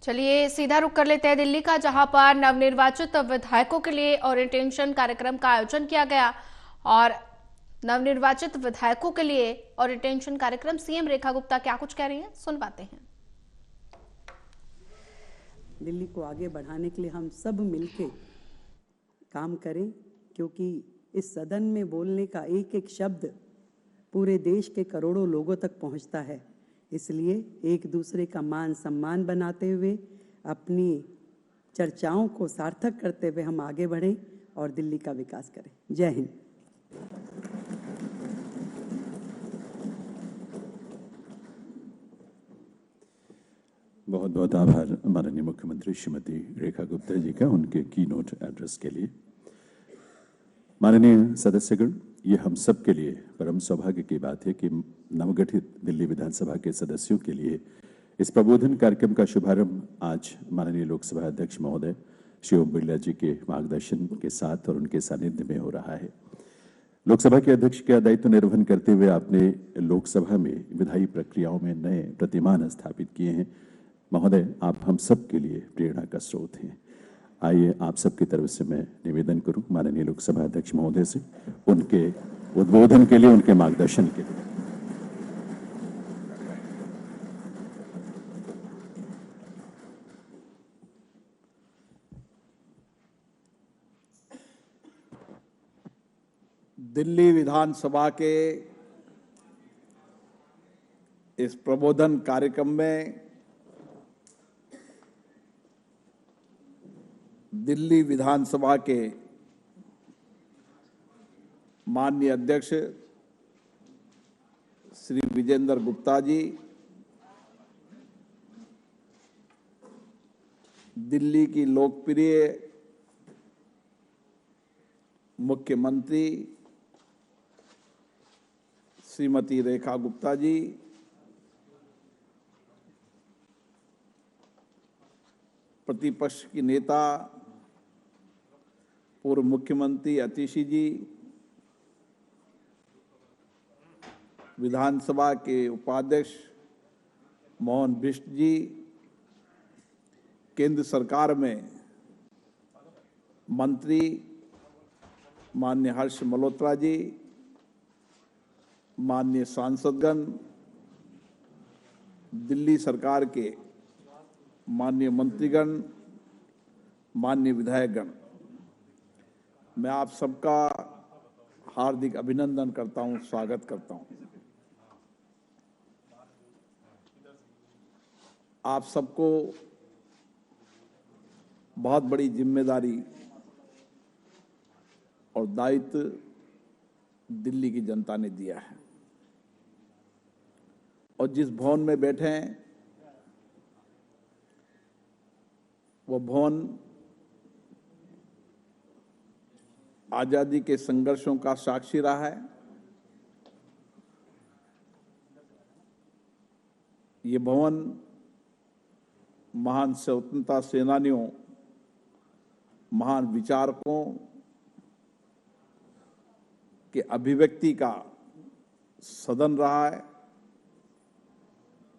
चलिए सीधा रुख कर लेते हैं दिल्ली का, जहां पर नवनिर्वाचित विधायकों के लिए ओरिएंटेशन कार्यक्रम का आयोजन किया गया। और नवनिर्वाचित विधायकों के लिए ओरिएंटेशन कार्यक्रम सीएम रेखा गुप्ता क्या कुछ कह रही हैं, सुन पाते हैं। दिल्ली को आगे बढ़ाने के लिए हम सब मिलके काम करें, क्योंकि इस सदन में बोलने का एक एक शब्द पूरे देश के करोड़ों लोगों तक पहुंचता है। इसलिए एक दूसरे का मान सम्मान बनाते हुए अपनी चर्चाओं को सार्थक करते हुए हम आगे बढ़ें और दिल्ली का विकास करें। जय हिंद। बहुत बहुत आभार माननीय मुख्यमंत्री श्रीमती रेखा गुप्ता जी का उनके कीनोट एड्रेस के लिए। माननीय सदस्यगण, ये हम सब के लिए परम सौभाग्य की बात है कि नवगठित दिल्ली विधानसभा के सदस्यों के लिए इस प्रबोधन कार्यक्रम का शुभारंभ आज माननीय लोकसभा अध्यक्ष महोदय श्री ओम बिरला जी के मार्गदर्शन के साथ और उनके सानिध्य में हो रहा है। लोकसभा के अध्यक्ष का दायित्व निर्वहन करते हुए आपने लोकसभा में विधायी प्रक्रियाओं में नए प्रतिमान स्थापित किए हैं। महोदय, आप हम सब के लिए प्रेरणा का स्रोत हैं। आइए आप सबकी तरफ से मैं निवेदन करूं माननीय लोकसभा अध्यक्ष महोदय से उनके उद्बोधन के लिए, उनके मार्गदर्शन के लिए। दिल्ली विधानसभा के इस प्रबोधन कार्यक्रम में दिल्ली विधानसभा के माननीय अध्यक्ष श्री विजेंद्र गुप्ता जी, दिल्ली की लोकप्रिय मुख्यमंत्री श्रीमती रेखा गुप्ता जी, प्रतिपक्ष की नेता पूर्व मुख्यमंत्री अतिशी जी, विधानसभा के उपाध्यक्ष मोहन बिष्ट जी, केंद्र सरकार में मंत्री माननीय हर्ष मल्होत्रा जी, माननीय सांसदगण, दिल्ली सरकार के माननीय मंत्रीगण, माननीय विधायकगण, मैं आप सबका हार्दिक अभिनंदन करता हूं, स्वागत करता हूं। आप सबको बहुत बड़ी जिम्मेदारी और दायित्व दिल्ली की जनता ने दिया है और जिस भवन में बैठे हैं वो भवन आजादी के संघर्षों का साक्षी रहा है। ये भवन महान स्वतंत्रता सेनानियों, महान विचारकों के अभिव्यक्ति का सदन रहा है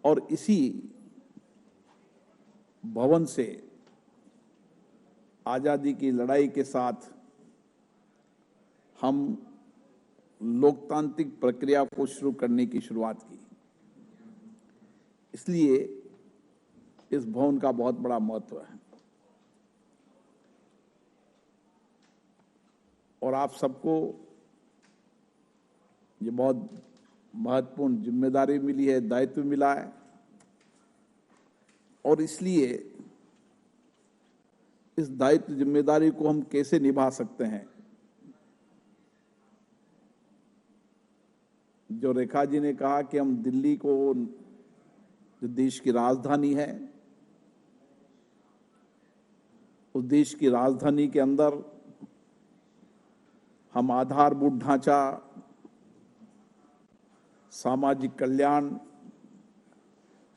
और इसी भवन से आजादी की लड़ाई के साथ हम लोकतांत्रिक प्रक्रिया को शुरू करने की शुरुआत की। इसलिए इस भवन का बहुत बड़ा महत्व है और आप सबको ये बहुत महत्वपूर्ण जिम्मेदारी मिली है, दायित्व मिला है और इसलिए इस दायित्व जिम्मेदारी को हम कैसे निभा सकते हैं, जो रेखा जी ने कहा कि हम दिल्ली को, जो देश की राजधानी है, उस देश की राजधानी के अंदर हम आधारभूत ढांचा, सामाजिक कल्याण,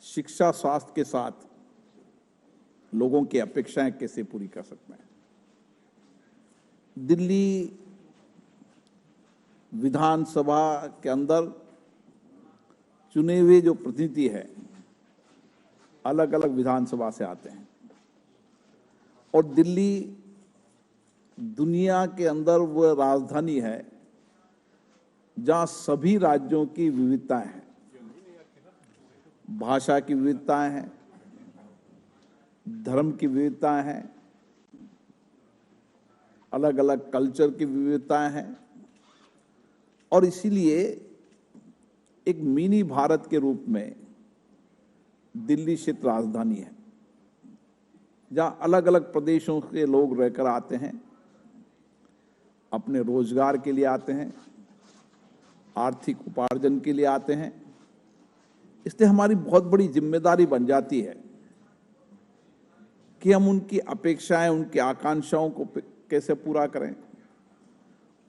शिक्षा, स्वास्थ्य के साथ लोगों की अपेक्षाएं कैसे पूरी कर सकते हैं। दिल्ली विधानसभा के अंदर चुने हुए जो प्रतिनिधि है अलग अलग विधानसभा से आते हैं। और दिल्ली दुनिया के अंदर वह राजधानी है जहां सभी राज्यों की विविधताएं हैं, भाषा की विविधताएं हैं, धर्म की विविधताएं हैं, अलग अलग कल्चर की विविधताएं हैं। और इसीलिए एक मिनी भारत के रूप में दिल्ली क्षेत्र राजधानी है, जहां अलग अलग प्रदेशों के लोग रहकर आते हैं, अपने रोजगार के लिए आते हैं, आर्थिक उपार्जन के लिए आते हैं। इसलिए हमारी बहुत बड़ी जिम्मेदारी बन जाती है कि हम उनकी अपेक्षाएं, उनकी आकांक्षाओं को कैसे पूरा करें।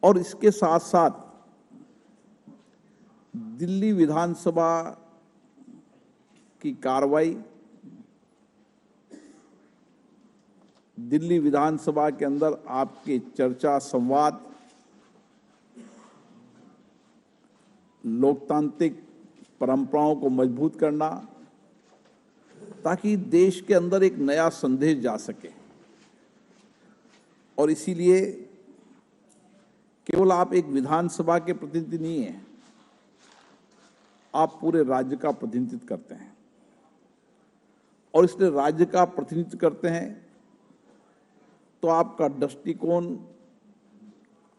और इसके साथ साथ दिल्ली विधानसभा की कार्रवाई, दिल्ली विधानसभा के अंदर आपकी चर्चा, संवाद, लोकतांत्रिक परंपराओं को मजबूत करना, ताकि देश के अंदर एक नया संदेश जा सके। और इसीलिए केवल आप एक विधानसभा के प्रतिनिधि नहीं हैं, आप पूरे राज्य का प्रतिनिधित्व करते हैं। और इसलिए राज्य का प्रतिनिधित्व करते हैं तो आपका दृष्टिकोण,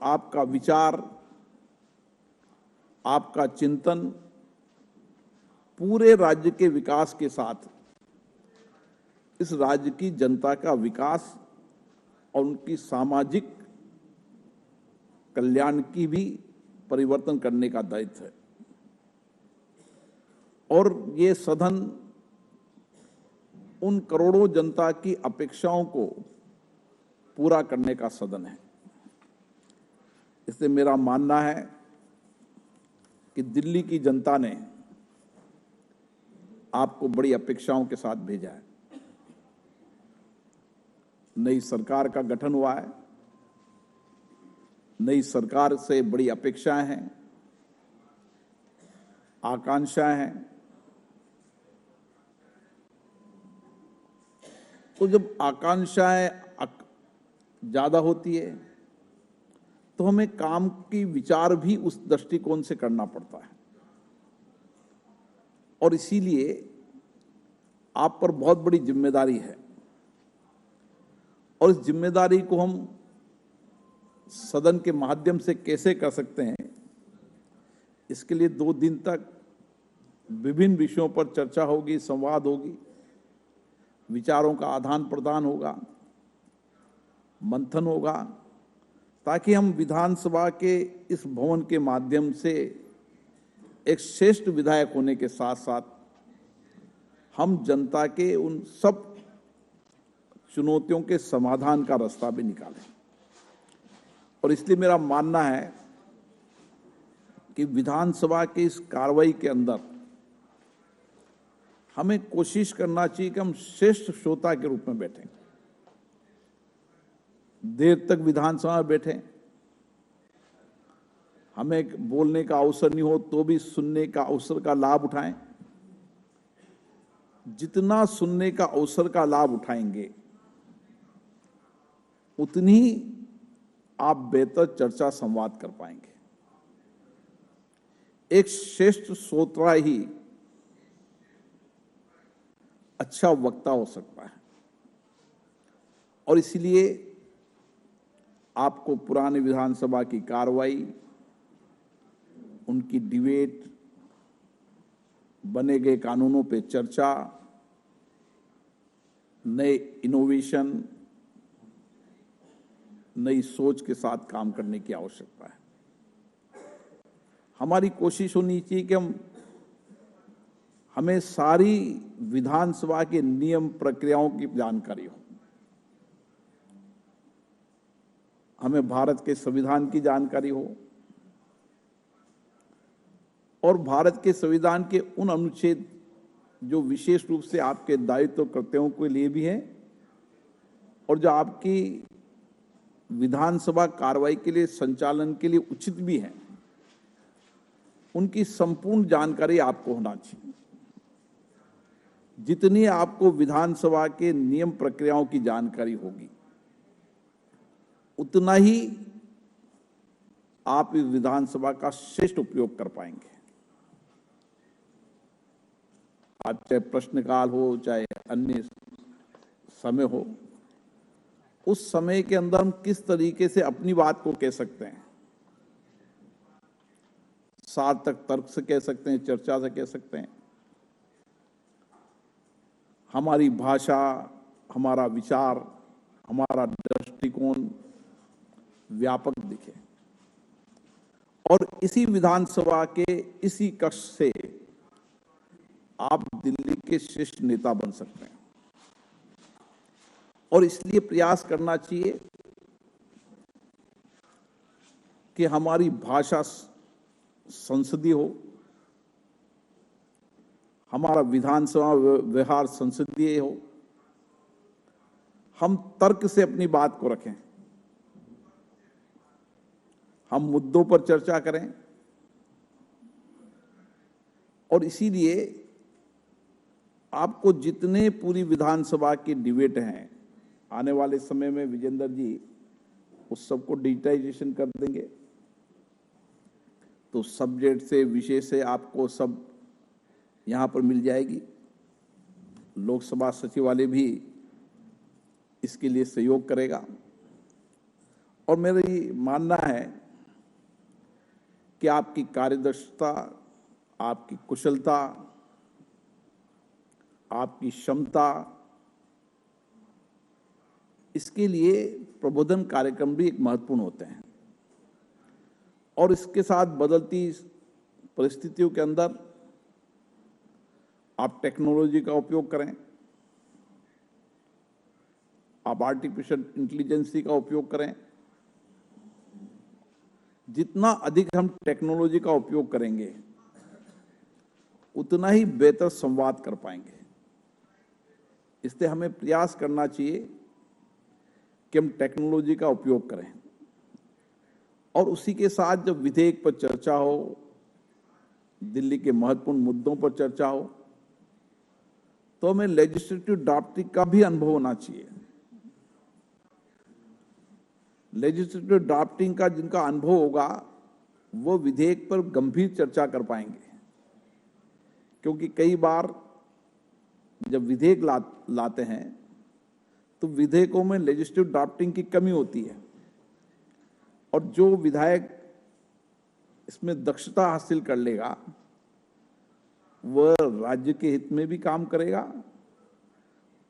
आपका विचार, आपका चिंतन पूरे राज्य के विकास के साथ इस राज्य की जनता का विकास और उनकी सामाजिक कल्याण की भी परिवर्तन करने का दायित्व है। और ये सदन उन करोड़ों जनता की अपेक्षाओं को पूरा करने का सदन है। इसलिए मेरा मानना है कि दिल्ली की जनता ने आपको बड़ी अपेक्षाओं के साथ भेजा है। नई सरकार का गठन हुआ है, नई सरकार से बड़ी अपेक्षाएं हैं, आकांक्षाएं हैं। तो जब आकांक्षाएं ज्यादा होती है तो हमें काम की विचार भी उस दृष्टिकोण से करना पड़ता है। और इसीलिए आप पर बहुत बड़ी जिम्मेदारी है। और इस जिम्मेदारी को हम सदन के माध्यम से कैसे कर सकते हैं, इसके लिए 2 दिन तक विभिन्न विषयों पर चर्चा होगी, संवाद होगी, विचारों का आदान प्रदान होगा, मंथन होगा, ताकि हम विधानसभा के इस भवन के माध्यम से एक श्रेष्ठ विधायक होने के साथ साथ हम जनता के उन सब चुनौतियों के समाधान का रास्ता भी निकालें। और इसलिए मेरा मानना है कि विधानसभा की इस कार्रवाई के अंदर हमें कोशिश करना चाहिए कि हम श्रेष्ठ श्रोता के रूप में बैठें, देर तक विधानसभा में बैठें, हमें बोलने का अवसर नहीं हो तो भी सुनने का अवसर का लाभ उठाएं। जितना सुनने का अवसर का लाभ उठाएंगे उतनी आप बेहतर चर्चा संवाद कर पाएंगे। एक श्रेष्ठ श्रोता ही अच्छा वक्ता हो सकता है। और इसलिए आपको पुराने विधानसभा की कार्रवाई, उनकी डिबेट, बने गए कानूनों पे चर्चा, नए इनोवेशन, नई सोच के साथ काम करने की आवश्यकता है। हमारी कोशिश होनी चाहिए कि हमें सारी विधानसभा के नियम प्रक्रियाओं की जानकारी हो, हमें भारत के संविधान की जानकारी हो और भारत के संविधान के उन अनुच्छेद जो विशेष रूप से आपके दायित्व कर्तव्यों के लिए भी हैं और जो आपकी विधानसभा कार्रवाई के लिए, संचालन के लिए उचित भी हैं, उनकी संपूर्ण जानकारी आपको होना चाहिए। जितनी आपको विधानसभा के नियम प्रक्रियाओं की जानकारी होगी, उतना ही आप इस विधानसभा का श्रेष्ठ उपयोग कर पाएंगे। आज चाहे प्रश्नकाल हो, चाहे अन्य समय हो, उस समय के अंदर हम किस तरीके से अपनी बात को कह सकते हैं, सार्थक तर्क से कह सकते हैं, चर्चा से कह सकते हैं, हमारी भाषा, हमारा विचार, हमारा दृष्टिकोण व्यापक दिखे और इसी विधानसभा के इसी कक्ष से आप दिल्ली के श्रेष्ठ नेता बन सकते हैं। और इसलिए प्रयास करना चाहिए कि हमारी भाषा संसदीय हो, हमारा विधानसभा व्यवहार संसदीय हो, हम तर्क से अपनी बात को रखें, हम मुद्दों पर चर्चा करें। और इसीलिए आपको जितने पूरी विधानसभा की डिबेट हैं, आने वाले समय में विजेंद्र जी उस सबको डिजिटाइजेशन कर देंगे, तो सब्जेक्ट से, विषय से आपको सब यहां पर मिल जाएगी। लोकसभा सचिवालय भी इसके लिए सहयोग करेगा। और मेरा ये मानना है कि आपकी कार्यदक्षता, आपकी कुशलता, आपकी क्षमता, इसके लिए प्रबोधन कार्यक्रम भी एक महत्वपूर्ण होते हैं। और इसके साथ बदलती परिस्थितियों के अंदर आप टेक्नोलॉजी का उपयोग करें, आप आर्टिफिशियल इंटेलिजेंस का उपयोग करें। जितना अधिक हम टेक्नोलॉजी का उपयोग करेंगे, उतना ही बेहतर संवाद कर पाएंगे। इसलिए हमें प्रयास करना चाहिए कि हम टेक्नोलॉजी का उपयोग करें और उसी के साथ जब विधेयक पर चर्चा हो, दिल्ली के महत्वपूर्ण मुद्दों पर चर्चा हो, तो हमें लेजिस्लेटिव ड्राफ्टिंग का भी अनुभव होना चाहिए। लेजिस्लेटिव ड्राफ्टिंग का जिनका अनुभव होगा, वो विधेयक पर गंभीर चर्चा कर पाएंगे। क्योंकि कई बार जब विधेयक लाते हैं तो विधेयकों में लेजिस्लेटिव ड्राफ्टिंग की कमी होती है, और जो विधायक इसमें दक्षता हासिल कर लेगा, वह राज्य के हित में भी काम करेगा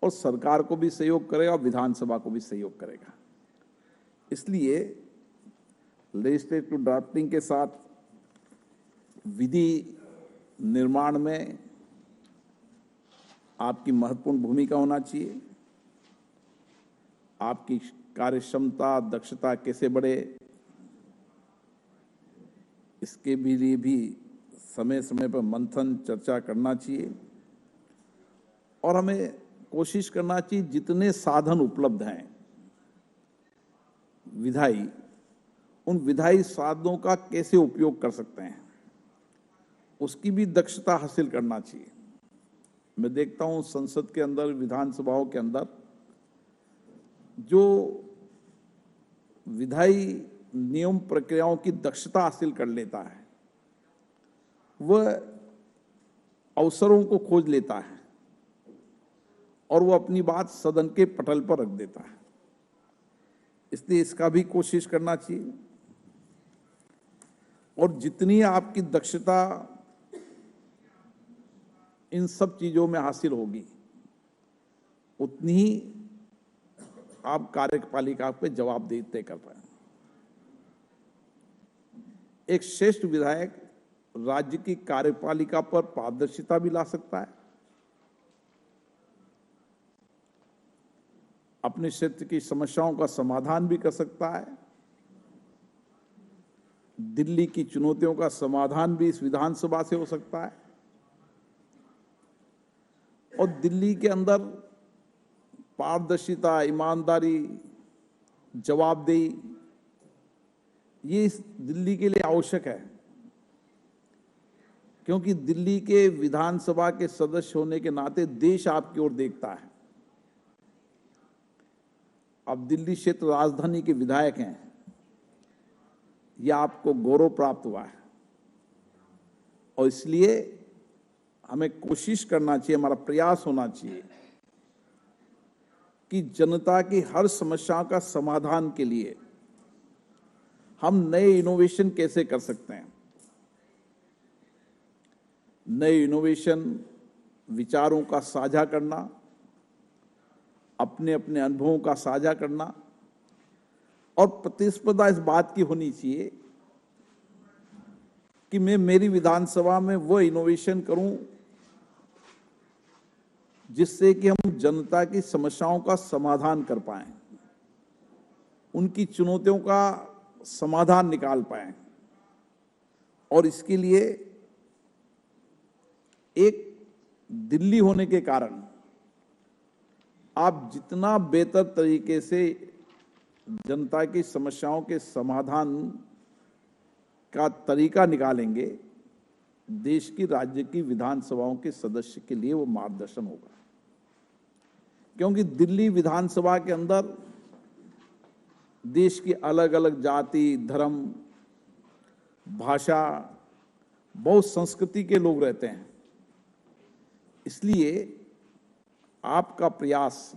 और सरकार को भी सहयोग करेगा और विधानसभा को भी सहयोग करेगा। इसलिए लेजिस्लेटिव ड्राफ्टिंग के साथ विधि निर्माण में आपकी महत्वपूर्ण भूमिका होना चाहिए। आपकी कार्य क्षमता, दक्षता कैसे बढ़े, इसके लिए भी समय समय पर मंथन, चर्चा करना चाहिए। और हमें कोशिश करना चाहिए जितने साधन उपलब्ध हैं विधायी, उन विधायी साधनों का कैसे उपयोग कर सकते हैं, उसकी भी दक्षता हासिल करना चाहिए। मैं देखता हूं संसद के अंदर, विधानसभाओं के अंदर जो विधायी नियम प्रक्रियाओं की दक्षता हासिल कर लेता है, वह अवसरों को खोज लेता है और वो अपनी बात सदन के पटल पर रख देता है। इसलिए इसका भी कोशिश करना चाहिए। और जितनी आपकी दक्षता इन सब चीजों में हासिल होगी, उतनी ही आप कार्यपालिका पे जवाबदेही तय कर पाए। एक श्रेष्ठ विधायक राज्य की कार्यपालिका पर पारदर्शिता भी ला सकता है, अपने क्षेत्र की समस्याओं का समाधान भी कर सकता है, दिल्ली की चुनौतियों का समाधान भी इस विधानसभा से हो सकता है, और दिल्ली के अंदर पारदर्शिता, ईमानदारी, जवाबदेही, ये इस दिल्ली के लिए आवश्यक है। क्योंकि दिल्ली के विधानसभा के सदस्य होने के नाते देश आपकी ओर देखता है। अब दिल्ली क्षेत्र राजधानी के विधायक हैं, यह आपको गौरव प्राप्त हुआ है और इसलिए हमें कोशिश करना चाहिए, हमारा प्रयास होना चाहिए कि जनता की हर समस्या का समाधान के लिए हम नए इनोवेशन कैसे कर सकते हैं। नए इनोवेशन, विचारों का साझा करना, अपने अपने अनुभवों का साझा करना और प्रतिस्पर्धा इस बात की होनी चाहिए कि मैं मेरी विधानसभा में वो इनोवेशन करूं जिससे कि हम जनता की समस्याओं का समाधान कर पाएं, उनकी चुनौतियों का समाधान निकाल पाएं। और इसके लिए एक दिल्ली होने के कारण आप जितना बेहतर तरीके से जनता की समस्याओं के समाधान का तरीका निकालेंगे, देश की राज्य की विधानसभाओं के सदस्य के लिए वो मार्गदर्शन होगा। क्योंकि दिल्ली विधानसभा के अंदर देश की अलग अलग जाति, धर्म, भाषा, बहुत संस्कृति के लोग रहते हैं। इसलिए आपका प्रयास,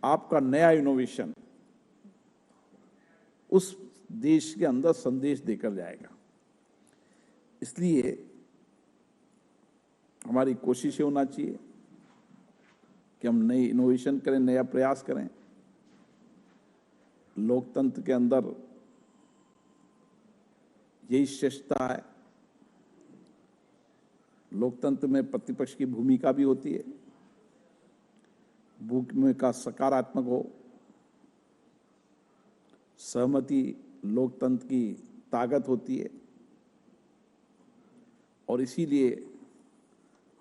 आपका नया इनोवेशन उस देश के अंदर संदेश देकर जाएगा। इसलिए हमारी कोशिश होना चाहिए कि हम नई इनोवेशन करें, नया प्रयास करें। लोकतंत्र के अंदर यही श्रेष्ठता है। लोकतंत्र में प्रतिपक्ष की भूमिका भी होती है, भूमिका सकारात्मक हो। सहमति लोकतंत्र की ताकत होती है और इसीलिए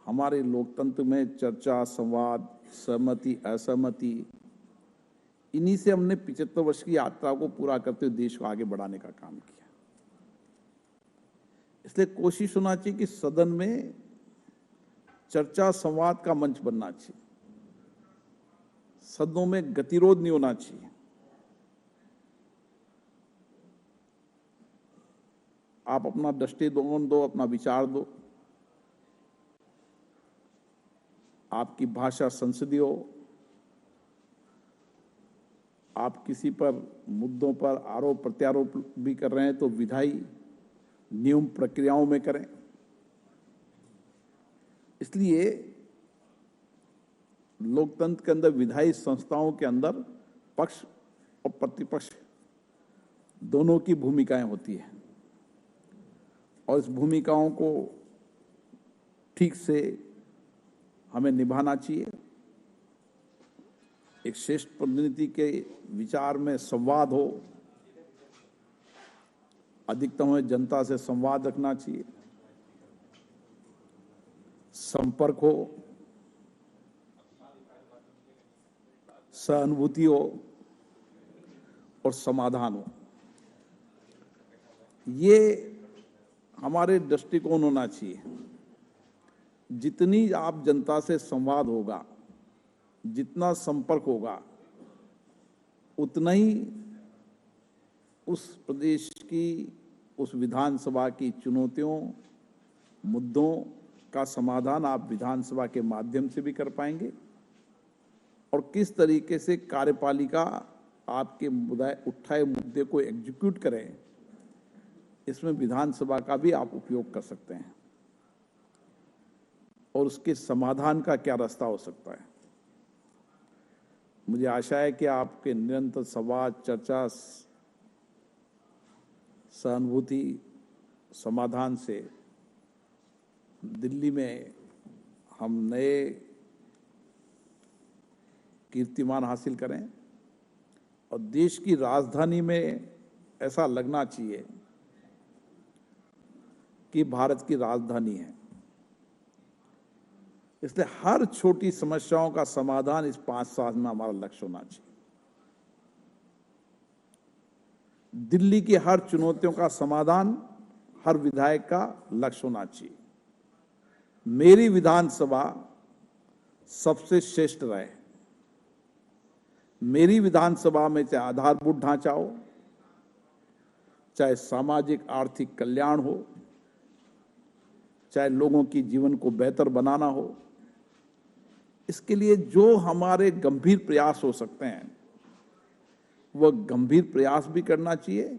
हमारे लोकतंत्र में चर्चा, संवाद, सहमति, असहमति, इन्हीं से हमने 75 वर्ष की यात्रा को पूरा करते हुए देश को आगे बढ़ाने का काम किया। इसलिए कोशिश होना चाहिए कि सदन में चर्चा, संवाद का मंच बनना चाहिए। सदनों में गतिरोध नहीं होना चाहिए। आप अपना दृष्टिकोण दो, अपना विचार दो, आपकी भाषा संसदीय हो। आप किसी पर मुद्दों पर आरोप प्रत्यारोप भी कर रहे हैं तो विधायी नियम प्रक्रियाओं में करें। इसलिए लोकतंत्र के अंदर विधायी संस्थाओं के अंदर पक्ष और प्रतिपक्ष दोनों की भूमिकाएं होती है और इस भूमिकाओं को ठीक से हमें निभाना चाहिए। एक श्रेष्ठ प्रतिनिधि के विचार में संवाद हो, अधिकतम हमें जनता से संवाद रखना चाहिए, संपर्क हो, सहानुभूति हो और समाधान हो। ये हमारे दृष्टिकोण होना चाहिए। जितनी आप जनता से संवाद होगा, जितना संपर्क होगा, उतना ही उस प्रदेश की, उस विधानसभा की चुनौतियों, मुद्दों का समाधान आप विधानसभा के माध्यम से भी कर पाएंगे और किस तरीके से कार्यपालिका आपके उठाए मुद्दे को एग्जीक्यूट करें, इसमें विधानसभा का भी आप उपयोग कर सकते हैं और उसके समाधान का क्या रास्ता हो सकता है। मुझे आशा है कि आपके निरंतर संवाद, चर्चा, सहानुभूति, समाधान से दिल्ली में हम नए कीर्तिमान हासिल करें और देश की राजधानी में ऐसा लगना चाहिए कि भारत की राजधानी है। इसलिए हर छोटी समस्याओं का समाधान इस 5 साल में हमारा लक्ष्य होना चाहिए। दिल्ली की हर चुनौतियों का समाधान हर विधायक का लक्ष्य होना चाहिए। मेरी विधानसभा सबसे श्रेष्ठ रहे। मेरी विधानसभा में चाहे आधारभूत ढांचा हो, चाहे सामाजिक आर्थिक कल्याण हो, चाहे लोगों की जीवन को बेहतर बनाना हो, इसके लिए जो हमारे गंभीर प्रयास हो सकते हैं वह गंभीर प्रयास भी करना चाहिए,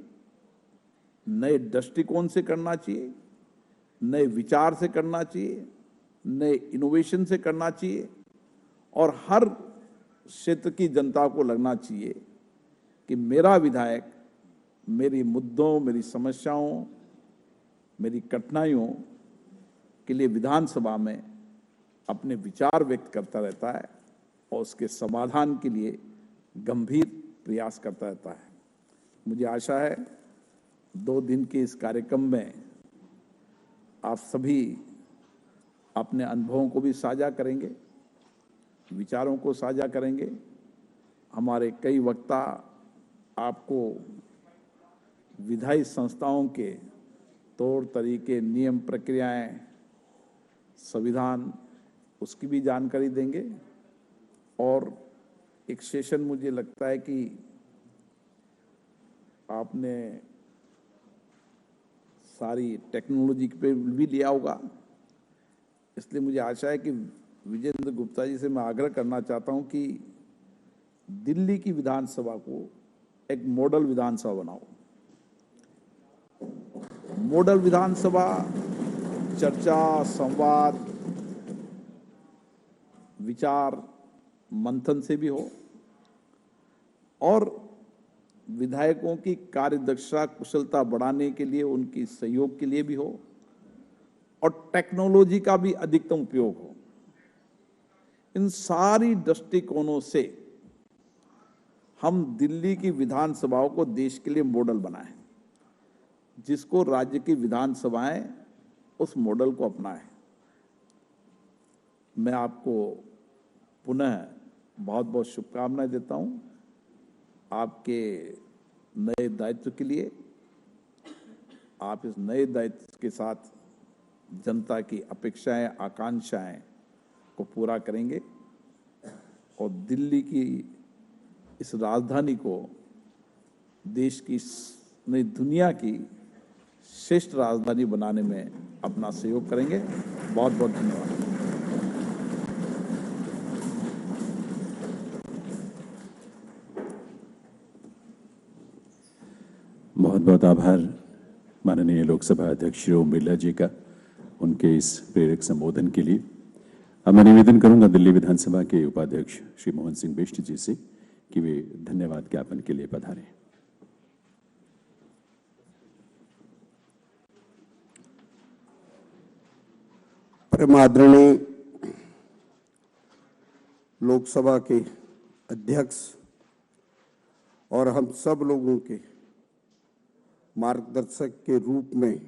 नए दृष्टिकोण से करना चाहिए, नए विचार से करना चाहिए, नए इनोवेशन से करना चाहिए और हर क्षेत्र की जनता को लगना चाहिए कि मेरा विधायक मेरी मुद्दों, मेरी समस्याओं, मेरी कठिनाइयों के लिए विधानसभा में अपने विचार व्यक्त करता रहता है और उसके समाधान के लिए गंभीर प्रयास करता रहता है। मुझे आशा है 2 दिन के इस कार्यक्रम में आप सभी अपने अनुभवों को भी साझा करेंगे, विचारों को साझा करेंगे। हमारे कई वक्ता आपको विधायी संस्थाओं के तौर तरीके, नियम, प्रक्रियाएं, संविधान, उसकी भी जानकारी देंगे। और एक सेशन मुझे लगता है कि आपने सारी टेक्नोलॉजी पे भी लिया होगा, इसलिए मुझे आशा है कि विजेंद्र गुप्ता जी से मैं आग्रह करना चाहता हूं कि दिल्ली की विधानसभा को एक मॉडल विधानसभा बनाओ। मॉडल विधानसभा चर्चा, संवाद, विचार मंथन से भी हो और विधायकों की कार्यदक्षता, कुशलता बढ़ाने के लिए, उनकी सहयोग के लिए भी हो और टेक्नोलॉजी का भी अधिकतम उपयोग हो। इन सारी दृष्टिकोणों से हम दिल्ली की विधानसभाओं को देश के लिए मॉडल बनाएं, जिसको राज्य की विधानसभाएं उस मॉडल को अपनाएं। मैं आपको पुनः बहुत बहुत शुभकामनाएं देता हूं आपके नए दायित्व के लिए। आप इस नए दायित्व के साथ जनता की अपेक्षाएं, आकांक्षाएं को पूरा करेंगे और दिल्ली की इस राजधानी को देश की नहीं, दुनिया की श्रेष्ठ राजधानी बनाने में अपना सहयोग करेंगे। बहुत बहुत धन्यवाद। बहुत बहुत आभार माननीय लोकसभा अध्यक्ष श्री ओम बिरला जी का उनके इस प्रेरक संबोधन के लिए। अब मैं निवेदन करूंगा दिल्ली विधानसभा के उपाध्यक्ष श्री मोहन सिंह बिष्ट जी से कि वे धन्यवाद ज्ञापन के लिए पधारें। परम आदरणीय लोकसभा के अध्यक्ष और हम सब लोगों के मार्गदर्शक के रूप में